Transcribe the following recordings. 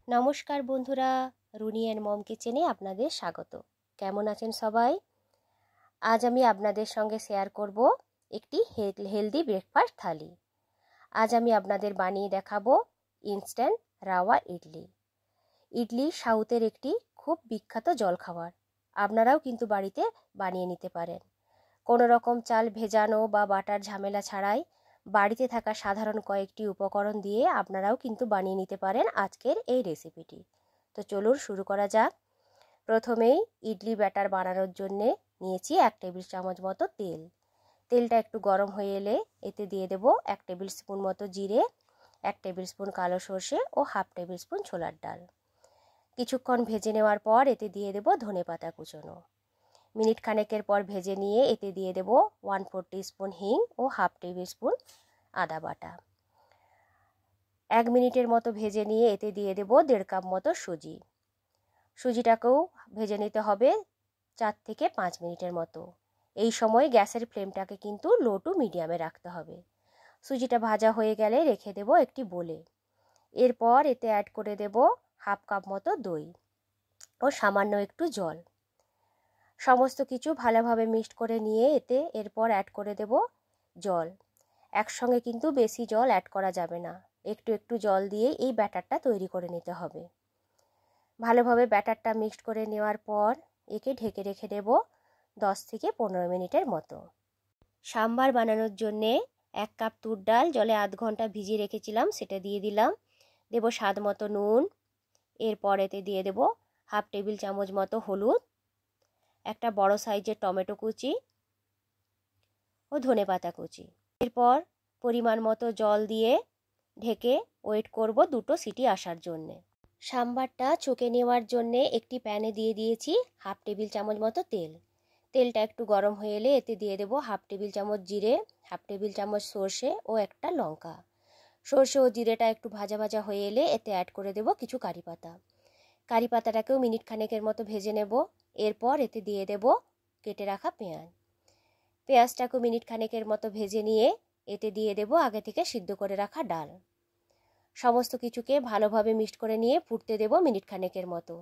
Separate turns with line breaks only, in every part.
নমস্কার বন্ধুরা, Rooney and mom কিচেনে আপনাদের স্বাগত। কেমন আছেন সবাই? আজ আমি আপনাদের সঙ্গে শেয়ার করব একটি হেলদি ব্রেকফাস্ট থালি। আজ আমি আপনাদের বানিয়ে দেখাবো ইনস্ট্যান্ট রাওয়া ইডলি। ইডলি সাউথের একটি খুব বিখ্যাত জলখাবার। আপনারাও কিন্তু বাড়িতে বানিয়ে নিতে পারেন। কোনো রকম চাল ভেজানো বা বাটার ঝামেলা ছাড়াই বাড়িতে থাকা সাধারণ কয়েকটি উপকরণ দিয়ে আপনারাও কিন্তু বানিয়ে নিতে পারেন আজকের এই রেসিপিটি। তো চলুন শুরু করা যাক। প্রথমেই ইডলি ব্যাটার বানানোর জন্যে নিয়েছি 1 টেবিল চামচ মতো তেল। তেলটা একটু গরম হয়ে এলে এতে দিয়ে দেব 1 টেবিল স্পুন মতো জিরে, 1 টেবিল স্পুন কালো সর্ষে ও 1/2 টেবিল স্পুন ছোলার ডাল। কিছুক্ষণ ভেজে নেওয়ার পর এতে দিয়ে দেব ধনেপাতা কুচোনো। মিনিট খানেকের পর ভেজে নিয়ে এতে দিয়ে দেব 1/4 টিস্পুন হিং ও 1/2 টেবিল স্পুন আদা বাটা। 1 মিনিটের মতো ভেজে নিয়ে এতে দিয়ে দেব 1.5 কাপ মতো সুজি। সুজিটাকেও ভেজে নিতে হবে 4 থেকে 5 মিনিটের মতো। এই সময় গ্যাসের ফ্লেমটাকে কিন্তু লো টু মিডিয়ামে রাখতে হবে। সুজিটা ভাজা হয়ে গেলে রেখে দেব একটি বোলে। এরপর এতে অ্যাড করে দেব 1/2 কাপ মতো দই ও সামান্য একটু জল। সমস্ত কিছু ভালোভাবে মিক্সড করে নিয়ে এরপর অ্যাড করে দেব জল। একসঙ্গে কিন্তু বেশি জল অ্যাড করা যাবে না, একটু একটু জল দিয়ে এই ব্যাটারটা তৈরি করে নিতে হবে। ভালোভাবে ব্যাটারটা মিক্সড করে নেওয়ার পর একে ঢেকে রেখে দেব 10 থেকে 15 মিনিটের মতো। সাম্বার বানানোর জন্যে 1 কাপ তুর ডাল জলে আধ ঘন্টা ভিজিয়ে রেখেছিলাম, সেটা দিয়ে দিলাম। দেব স্বাদ মতো নুন। এরপর এতে দিয়ে দেব 1/2 টেবিল চামচ মতো হলুদ, একটা বড় সাইজের টমেটো কুচি ও ধনেপাতা কুচি। এরপর পরিমাণ মতো জল দিয়ে ঢেকে ওয়েট করব 2টো সিটি আসার জন্যে। সাম্বারটা ছকে নেওয়ার জন্যে একটি প্যানে দিয়ে দিয়েছি 1/2 টেবিল চামচ মতো তেল। তেলটা একটু গরম হয়ে এলে এতে দিয়ে দেব 1/2 টেবিল চামচ জিরে, 1/2 টেবিল চামচ সর্ষে ও একটা লঙ্কা। সর্ষে ও জিরেটা একটু ভাজা ভাজা হয়ে এলে এতে অ্যাড করে দেব কিছু কারি পাতা। কারি পাতাটাকেও মিনিট খানেকের মতো ভেজে নেব। এরপর এতে দিয়ে দেব কেটে রাখা পেঁয়াজ। পেঁয়াজটাকেও মিনিট খানেকের মতো ভেজে নিয়ে এতে দিয়ে দেব আগে থেকে সিদ্ধ করে রাখা ডাল। সমস্ত কিছুকে ভালোভাবে মিক্সড করে নিয়ে ফুটতে দেব মিনিট খানেকের মতো।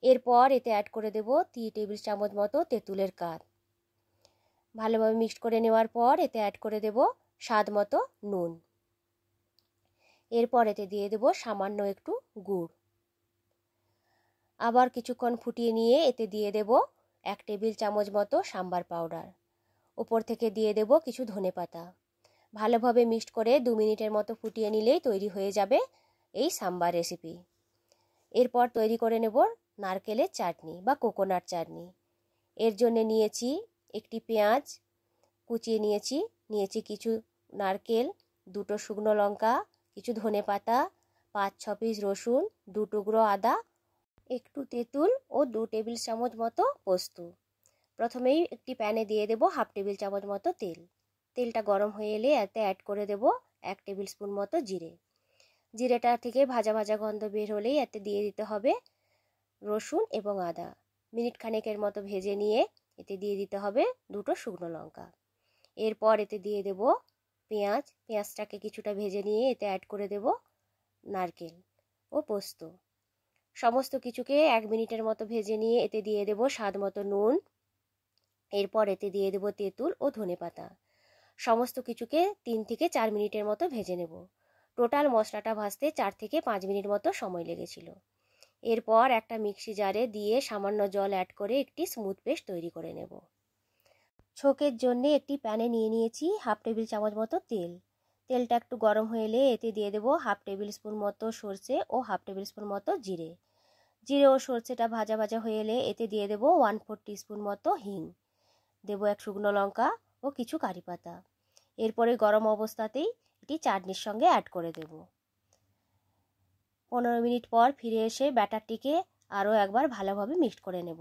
এরপর এতে অ্যাড করে দেব 3 টেবিল চামচ মতো তেঁতুলের কাঠ। ভালোভাবে মিক্সড করে নেওয়ার পর এতে অ্যাড করে দেব স্বাদ মতো নুন। এরপর এতে দিয়ে দেব সামান্য একটু গুড়। আবার কিছুক্ষণ ফুটিয়ে নিয়ে এতে দিয়ে দেব 1 টেবিল চামচ মতো সাম্বার পাউডার। উপর থেকে দিয়ে দেব কিছু ধনেপাতা। ভালোভাবে মিক্সড করে 2 মিনিটের মতো ফুটিয়ে নিলেই তৈরি হয়ে যাবে এই সাম্বার রেসিপি। এরপর তৈরি করে নেব নারকেলের চাটনি বা কোকোনাট চাটনি। এর জন্য নিয়েছি একটি পেঁয়াজ কুচিয়ে নিয়েছি কিছু নারকেল, 2টো শুকনো লঙ্কা, কিছু ধনেপাতা, 5-6 পিস রসুন, 2 টুকরো আদা, একটু তেঁতুল ও 2 টেবিল চামচ মতো পোস্ত। প্রথমেই একটি প্যানে দিয়ে দেব 1/2 টেবিল চামচ মতো তেল। তেলটা গরম হয়ে এলে এতে অ্যাড করে দেব 1 টেবিল স্পুন মতো জিরে। জিরেটা থেকে ভাজা ভাজা গন্ধ বের হলেই এতে দিয়ে দিতে হবে রসুন এবং আদা। মিনিট খানেকের মতো ভেজে নিয়ে এতে দিয়ে দিতে হবে 2টো শুকনো লঙ্কা। এরপর এতে দিয়ে দেব পেঁয়াজটাকে কিছুটা ভেজে নিয়ে এতে অ্যাড করে দেব নারকেল ও পোস্ত। সমস্ত কিছুকে 1 মিনিটের মতো ভেজে নিয়ে এতে দিয়ে দেব স্বাদ মতো নুন। এরপর এতে দিয়ে দেব তেঁতুল ও ধনেপাতা। সমস্ত কিছুকে 3 থেকে 4 মিনিটের মতো ভেজে নেব। টোটাল মশলাটা ভাজতে 4 থেকে 5 মিনিট মতো সময় লেগেছিল। এরপর একটা মিক্সি জারে দিয়ে সামান্য জল অ্যাড করে একটি স্মুথ পেস্ট তৈরি করে নেব। ছোকের জন্য একটি প্যানে নিয়েছি 1/2 টেবিল চামচ মতো তেল। তেলটা একটু গরম হয়ে এলে এতে দিয়ে দেব 1/2 টেবিল স্পুন মতো সর্ষে ও 1/2 টেবিল স্পুন মতো জিরে। জিরে ও সর্ষেটা ভাজা ভাজা হয়ে এলে এতে দিয়ে দেব 1/4 টিস্পুন মতো হিং। দেব 1 শুকনো লঙ্কা ও কিছু কারি পাতা। এরপরে গরম অবস্থাতেই এটি চাটনির সঙ্গে অ্যাড করে দেব। 15 মিনিট পর ফিরে এসে ব্যাটারটিকে আরও একবার ভালোভাবে মিক্সড করে নেব।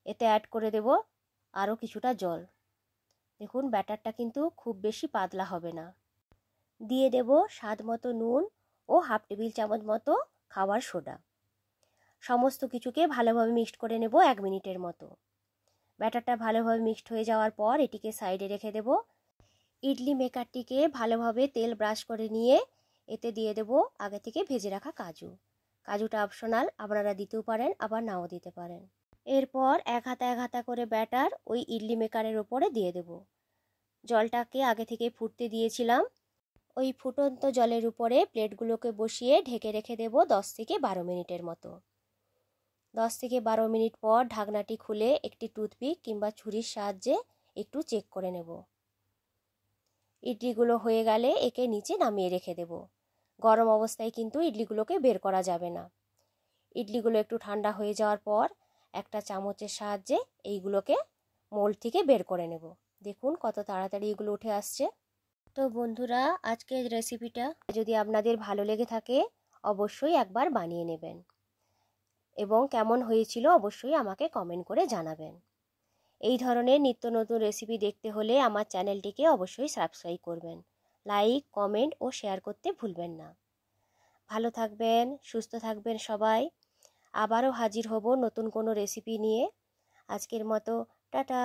এতে অ্যাড করে দেব আরও কিছুটা জল। দেখুন ব্যাটারটা কিন্তু খুব বেশি পাতলা হবে না। দিয়ে দেব স্বাদ মতো নুন ও 1/2 টেবিল চামচ মতো খাবার সোডা। সমস্ত কিছুকে ভালোভাবে মিক্সড করে নেব 1 মিনিটের মতো। ব্যাটারটা ভালোভাবে মিক্সড হয়ে যাওয়ার পর এটিকে সাইডে রেখে দেব। ইডলি মেকারটিকে ভালোভাবে তেল ব্রাশ করে নিয়ে এতে দিয়ে দেব আগে থেকে ভেজে রাখা কাজু। কাজুটা অপশনাল, আপনারা দিতেও পারেন আবার নাও দিতে পারেন। এরপর এক হাতা করে ব্যাটার ওই ইডলি মেকারের ওপরে দিয়ে দেব। জলটাকে আগে থেকে ফুটতে দিয়েছিলাম। ওই ফুটন্ত জলের উপরে প্লেটগুলোকে বসিয়ে ঢেকে রেখে দেব 10 থেকে 12 মিনিটের মতো। 10 থেকে 12 মিনিট পর ঢাকনাটি খুলে একটি টুথপিক কিংবা ছুরির সাহায্যে একটু চেক করে নেব। ইডলিগুলো হয়ে গেলে একে নিচে নামিয়ে রেখে দেব। গরম অবস্থায় কিন্তু ইডলিগুলোকে বের করা যাবে না। ইডলিগুলো একটু ঠান্ডা হয়ে যাওয়ার পর একটা চামচের সাহায্যে এইগুলোকে মোল্ড থেকে বের করে নেব। দেখুন কত তাড়াতাড়ি এগুলো উঠে আসছে। তো বন্ধুরা, আজকের রেসিপিটা যদি আপনাদের ভালো লেগে থাকে অবশ্যই একবার বানিয়ে নেবেন এবং কেমন হয়েছিল অবশ্যই আমাকে কমেন্ট করে জানাবেন। এই ধরনের নিত্য নতুন রেসিপি দেখতে হলে আমার চ্যানেলটিকে অবশ্যই সাবস্ক্রাইব করবেন। লাইক, কমেন্ট ও শেয়ার করতে ভুলবেন না। ভালো থাকবেন, সুস্থ থাকবেন সবাই। আবারও হাজির হব নতুন কোনো রেসিপি নিয়ে। আজকের মতো টাটা।